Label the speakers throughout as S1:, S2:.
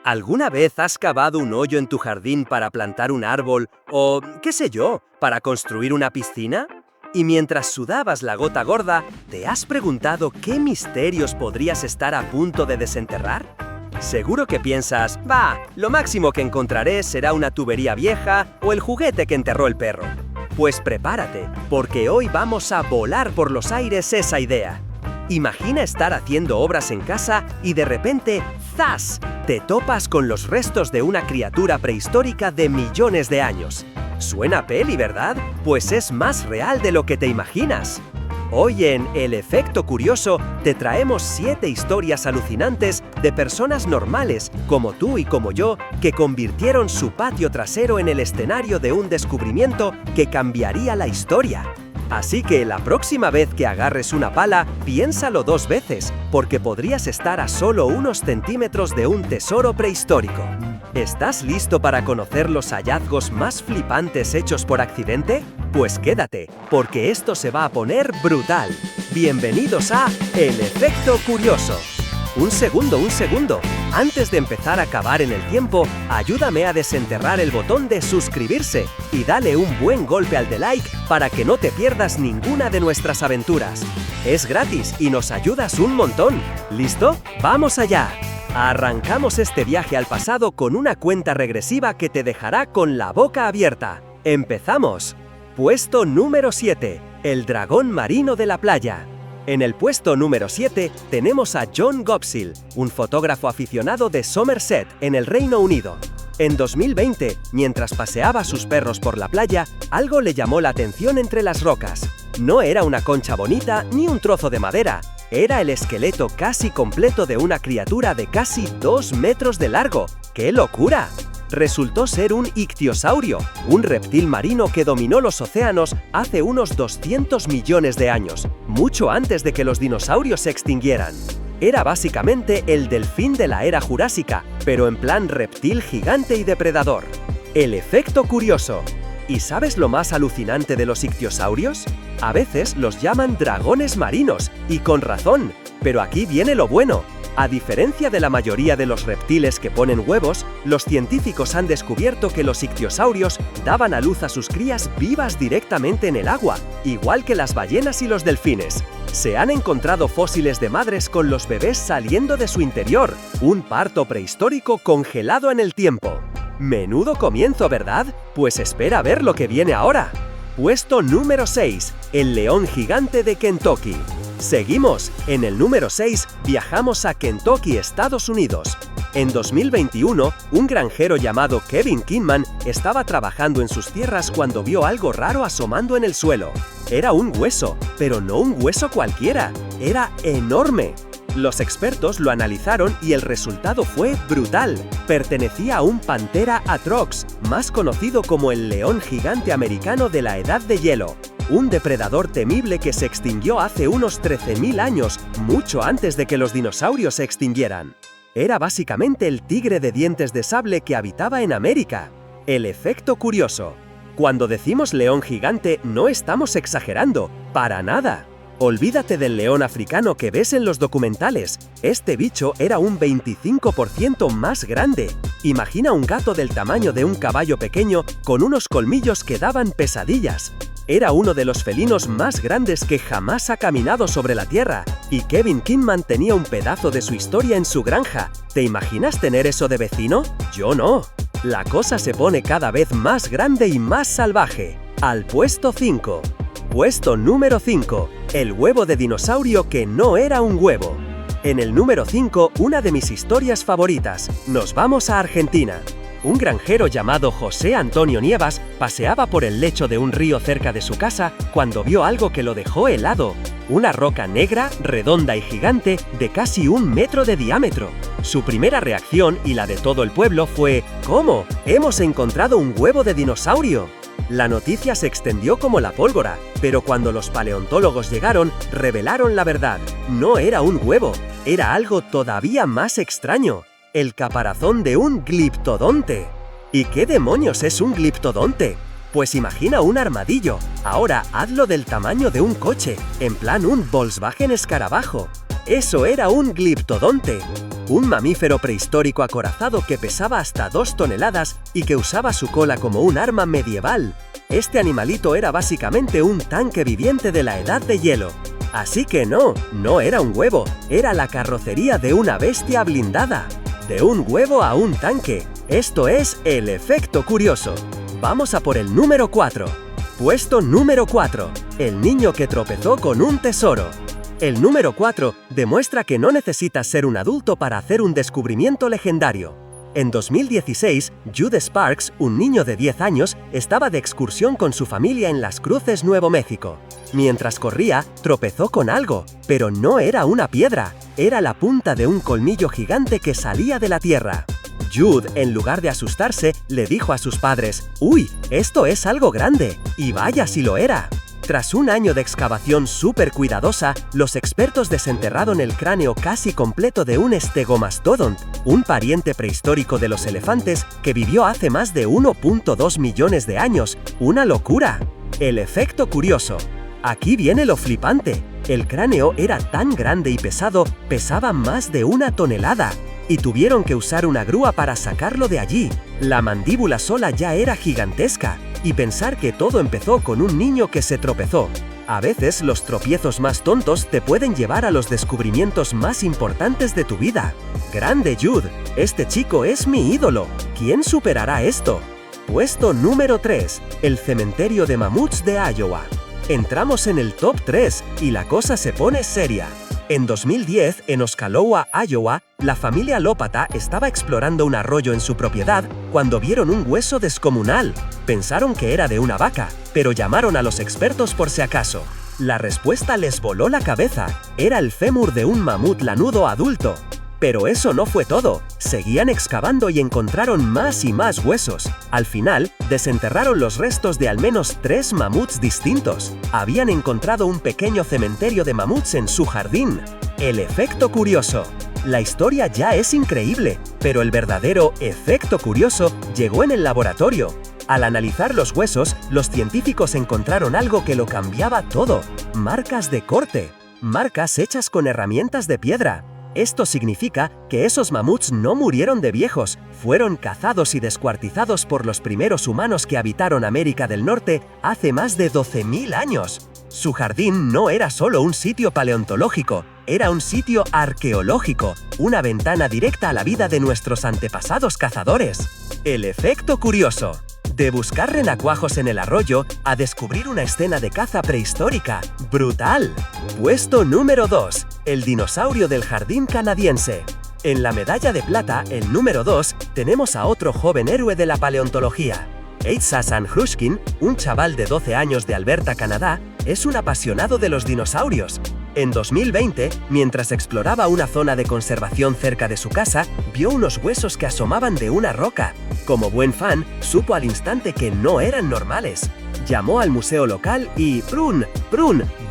S1: ¿Alguna vez has cavado un hoyo en tu jardín para plantar un árbol o, qué sé yo, para construir una piscina? Y mientras sudabas la gota gorda, ¿te has preguntado qué misterios podrías estar a punto de desenterrar? Seguro que piensas, lo máximo que encontraré será una tubería vieja o el juguete que enterró el perro. Pues prepárate, porque hoy vamos a volar por los aires esa idea. Imagina estar haciendo obras en casa y de repente, ¡zas!, te topas con los restos de una criatura prehistórica de millones de años. Suena a peli, ¿verdad? Pues es más real de lo que te imaginas. Hoy en El Efecto Curioso te traemos 7 historias alucinantes de personas normales, como tú y como yo, que convirtieron su patio trasero en el escenario de un descubrimiento que cambiaría la historia. Así que la próxima vez que agarres una pala, piénsalo 2 veces, porque podrías estar a solo unos centímetros de un tesoro prehistórico. ¿Estás listo para conocer los hallazgos más flipantes hechos por accidente? Pues quédate, porque esto se va a poner brutal. Bienvenidos a El Efecto Curioso. Un segundo. Antes de empezar a cavar en el tiempo, ayúdame a desenterrar el botón de suscribirse y dale un buen golpe al de like para que no te pierdas ninguna de nuestras aventuras. Es gratis y nos ayudas un montón. ¿Listo? ¡Vamos allá! Arrancamos este viaje al pasado con una cuenta regresiva que te dejará con la boca abierta. ¡Empezamos! Puesto número 7. El dragón marino de la playa. En el puesto número 7 tenemos a John Gopsill, un fotógrafo aficionado de Somerset, en el Reino Unido. En 2020, mientras paseaba a sus perros por la playa, algo le llamó la atención entre las rocas. No era una concha bonita ni un trozo de madera, era el esqueleto casi completo de una criatura de casi 2 metros de largo. ¡Qué locura! Resultó ser un ictiosaurio, un reptil marino que dominó los océanos hace unos 200 millones de años, mucho antes de que los dinosaurios se extinguieran. Era básicamente el delfín de la era jurásica, pero en plan reptil gigante y depredador. El efecto curioso. ¿Y sabes lo más alucinante de los ictiosaurios? A veces los llaman dragones marinos, y con razón, pero aquí viene lo bueno. A diferencia de la mayoría de los reptiles que ponen huevos, los científicos han descubierto que los ictiosaurios daban a luz a sus crías vivas directamente en el agua, igual que las ballenas y los delfines. Se han encontrado fósiles de madres con los bebés saliendo de su interior, un parto prehistórico congelado en el tiempo. Menudo comienzo, ¿verdad? Pues espera a ver lo que viene ahora. Puesto número 6. El león gigante de Kentucky. Seguimos. En el número 6 viajamos a Kentucky, Estados Unidos. En 2021, un granjero llamado Kevin Kinman estaba trabajando en sus tierras cuando vio algo raro asomando en el suelo. Era un hueso, pero no un hueso cualquiera. Era enorme. Los expertos lo analizaron y el resultado fue brutal. Pertenecía a un Panthera atrox, más conocido como el león gigante americano de la Edad de Hielo. Un depredador temible que se extinguió hace unos 13.000 años, mucho antes de que los dinosaurios se extinguieran. Era básicamente el tigre de dientes de sable que habitaba en América. El efecto curioso. Cuando decimos león gigante, no estamos exagerando, para nada. Olvídate del león africano que ves en los documentales. Este bicho era un 25% más grande. Imagina un gato del tamaño de un caballo pequeño con unos colmillos que daban pesadillas. Era uno de los felinos más grandes que jamás ha caminado sobre la Tierra, y Kevin Kinman tenía un pedazo de su historia en su granja. ¿Te imaginas tener eso de vecino? Yo no. La cosa se pone cada vez más grande y más salvaje. Al puesto 5. Puesto número 5. El huevo de dinosaurio que no era un huevo. En el número 5, una de mis historias favoritas. Nos vamos a Argentina. Un granjero llamado José Antonio Nievas paseaba por el lecho de un río cerca de su casa cuando vio algo que lo dejó helado. Una roca negra, redonda y gigante de casi 1 metro de diámetro. Su primera reacción, y la de todo el pueblo, fue ¿cómo? ¡Hemos encontrado un huevo de dinosaurio! La noticia se extendió como la pólvora, pero cuando los paleontólogos llegaron, revelaron la verdad. No era un huevo, era algo todavía más extraño. El caparazón de un gliptodonte. ¿Y qué demonios es un gliptodonte? Pues imagina un armadillo. Ahora hazlo del tamaño de un coche, en plan un Volkswagen escarabajo. Eso era un gliptodonte. un mamífero prehistórico acorazado que pesaba hasta 2 toneladas y que usaba su cola como un arma medieval. Este animalito era básicamente un tanque viviente de la edad de hielo. Así que no era un huevo, era la carrocería de una bestia blindada. De un huevo a un tanque. Esto es el efecto curioso. Vamos a por el número 4. Puesto número 4. El niño que tropezó con un tesoro. El número 4 demuestra que no necesitas ser un adulto para hacer un descubrimiento legendario. En 2016, Jude Sparks, un niño de 10 años, estaba de excursión con su familia en Las Cruces, Nuevo México. Mientras corría, tropezó con algo, pero no era una piedra, era la punta de un colmillo gigante que salía de la tierra. Jude, en lugar de asustarse, le dijo a sus padres: «¡Uy, esto es algo grande!» Y vaya si lo era. Tras un año de excavación súper cuidadosa, los expertos desenterraron el cráneo casi completo de un Stegomastodon, un pariente prehistórico de los elefantes que vivió hace más de 1.2 millones de años. ¡Una locura! El efecto curioso. Aquí viene lo flipante. El cráneo era tan grande y pesado, pesaba más de 1 tonelada. Y tuvieron que usar una grúa para sacarlo de allí. La mandíbula sola ya era gigantesca. Y pensar que todo empezó con un niño que se tropezó. A veces los tropiezos más tontos te pueden llevar a los descubrimientos más importantes de tu vida. ¡Grande Jude! Este chico es mi ídolo. ¿Quién superará esto? Puesto número 3. El cementerio de mamuts de Iowa. Entramos en el top 3 y la cosa se pone seria. En 2010, en Oskaloosa, Iowa, la familia Lopata estaba explorando un arroyo en su propiedad cuando vieron un hueso descomunal. Pensaron que era de una vaca, pero llamaron a los expertos por si acaso. La respuesta les voló la cabeza. Era el fémur de un mamut lanudo adulto. Pero eso no fue todo. Seguían excavando y encontraron más y más huesos. Al final, desenterraron los restos de al menos 3 mamuts distintos. Habían encontrado un pequeño cementerio de mamuts en su jardín. El efecto curioso. La historia ya es increíble, pero el verdadero efecto curioso llegó en el laboratorio. Al analizar los huesos, los científicos encontraron algo que lo cambiaba todo. Marcas de corte. Marcas hechas con herramientas de piedra. Esto significa que esos mamuts no murieron de viejos, fueron cazados y descuartizados por los primeros humanos que habitaron América del Norte hace más de 12.000 años. Su jardín no era solo un sitio paleontológico, era un sitio arqueológico, una ventana directa a la vida de nuestros antepasados cazadores. El efecto curioso. De buscar renacuajos en el arroyo a descubrir una escena de caza prehistórica. ¡Brutal! Puesto número 2. El dinosaurio del jardín canadiense. En la medalla de plata, el número 2, tenemos a otro joven héroe de la paleontología. Asa San-Hrushkin, un chaval de 12 años de Alberta, Canadá, es un apasionado de los dinosaurios. En 2020, mientras exploraba una zona de conservación cerca de su casa, vio unos huesos que asomaban de una roca. Como buen fan, supo al instante que no eran normales. Llamó al museo local y ¡prun!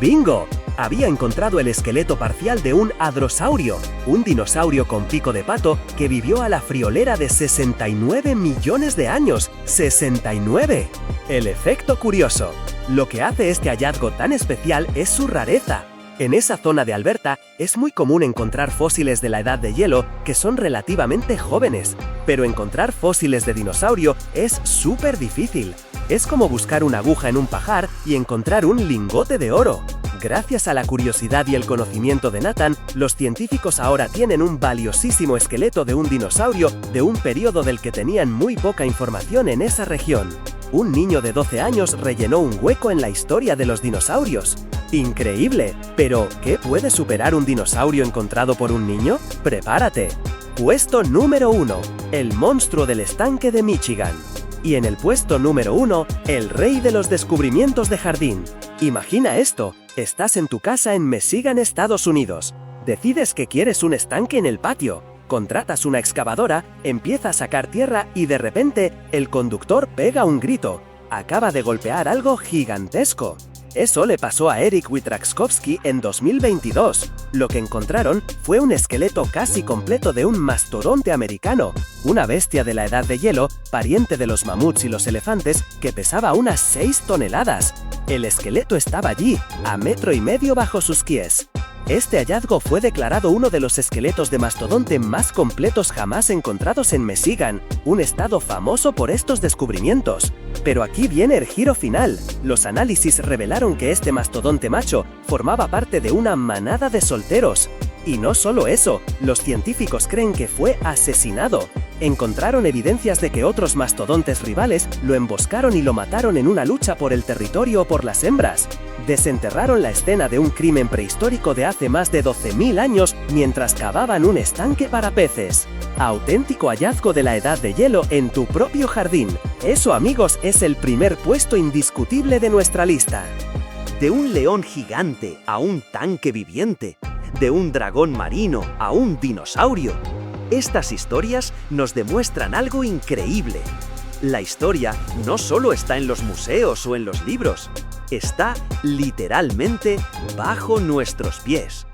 S1: ¡Bingo! Había encontrado el esqueleto parcial de un hadrosaurio, un dinosaurio con pico de pato que vivió a la friolera de 69 millones de años. ¡69! El efecto curioso. Lo que hace este hallazgo tan especial es su rareza. En esa zona de Alberta es muy común encontrar fósiles de la edad de hielo que son relativamente jóvenes, pero encontrar fósiles de dinosaurio es súper difícil. Es como buscar una aguja en un pajar y encontrar un lingote de oro. Gracias a la curiosidad y el conocimiento de Nathan, los científicos ahora tienen un valiosísimo esqueleto de un dinosaurio de un periodo del que tenían muy poca información en esa región. Un niño de 12 años rellenó un hueco en la historia de los dinosaurios. ¡Increíble! Pero, ¿qué puede superar un dinosaurio encontrado por un niño? ¡Prepárate! Puesto número 1. El monstruo del estanque de Michigan. Y en el puesto número 1, el rey de los descubrimientos de jardín. Imagina esto, estás en tu casa en Michigan, Estados Unidos. Decides que quieres un estanque en el patio. Contratas una excavadora, empieza a sacar tierra y de repente, el conductor pega un grito. Acaba de golpear algo gigantesco. Eso le pasó a Eric Witraczkowski en 2022. Lo que encontraron fue un esqueleto casi completo de un mastodonte americano, una bestia de la edad de hielo, pariente de los mamuts y los elefantes, que pesaba unas 6 toneladas. El esqueleto estaba allí, a 1,5 metros bajo sus pies.
S2: Este hallazgo fue declarado uno de los esqueletos de mastodonte más completos jamás encontrados en Michigan, un estado famoso por estos descubrimientos. Pero aquí viene el giro final. Los análisis revelaron que este mastodonte macho formaba parte de una manada de solteros. Y no solo eso, los científicos creen que fue asesinado. Encontraron evidencias de que otros mastodontes rivales lo emboscaron y lo mataron en una lucha por el territorio o por las hembras. Desenterraron la escena de un crimen prehistórico de hace más de 12.000 años mientras cavaban un estanque para peces. Auténtico hallazgo de la edad de hielo en tu propio jardín. Eso, amigos, es el primer puesto indiscutible de nuestra lista.
S1: De un león gigante a un tanque viviente, de un dragón marino a un dinosaurio. Estas historias nos demuestran algo increíble. La historia no solo está en los museos o en los libros, está literalmente bajo nuestros pies.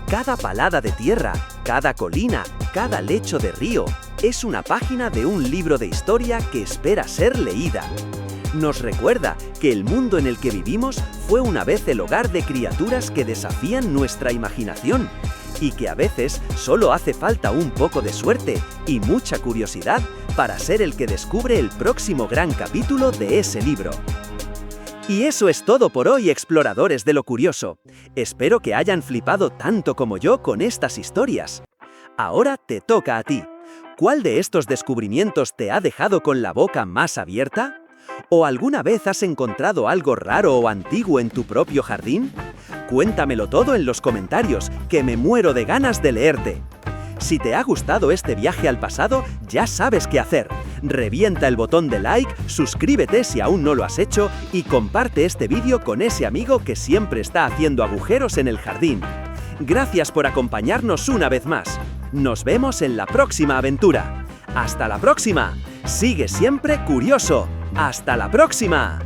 S1: Cada palada de tierra, cada colina, cada lecho de río, es una página de un libro de historia que espera ser leída. Nos recuerda que el mundo en el que vivimos fue una vez el hogar de criaturas que desafían nuestra imaginación y que a veces solo hace falta un poco de suerte y mucha curiosidad para ser el que descubre el próximo gran capítulo de ese libro. Y eso es todo por hoy, exploradores de lo curioso. Espero que hayan flipado tanto como yo con estas historias. Ahora te toca a ti. ¿Cuál de estos descubrimientos te ha dejado con la boca más abierta? ¿O alguna vez has encontrado algo raro o antiguo en tu propio jardín? Cuéntamelo todo en los comentarios, que me muero de ganas de leerte. Si te ha gustado este viaje al pasado, ya sabes qué hacer. Revienta el botón de like, suscríbete si aún no lo has hecho y comparte este vídeo con ese amigo que siempre está haciendo agujeros en el jardín. Gracias por acompañarnos una vez más. Nos vemos en la próxima aventura. ¡Hasta la próxima! Sigue siempre curioso. ¡Hasta la próxima!